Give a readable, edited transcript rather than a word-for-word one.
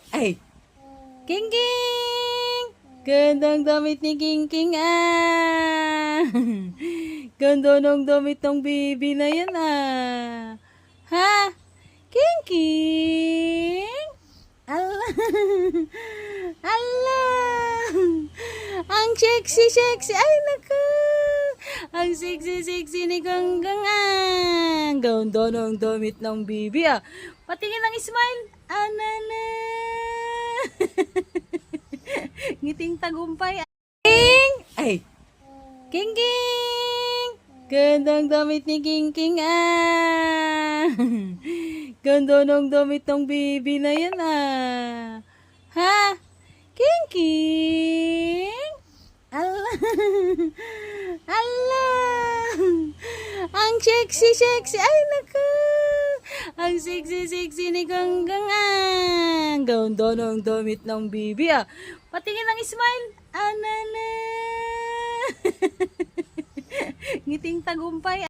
Ay! King King! Gandang damit ni King King ah! Ganda ng damit ng baby na yan ah! Ha? King King? Allah! Allah! Ang sexy! Ay naku! Ang sexy ni Ganggang ah! Ganda ng damit ng baby ah! Patingin ng smile! Anana! Ngiting tagumpay. King! Ay! King King! Gandang damit ni King King ah! Ganda ng damit ng baby na yan ah! Ha? King King? Allah! Allah! Ang sexy! Ay naku! Ang sexy ni Ganggang ah! Ganda ng damit ng baby ah! Patingin ng smile. Anana! Ngiting tagumpay.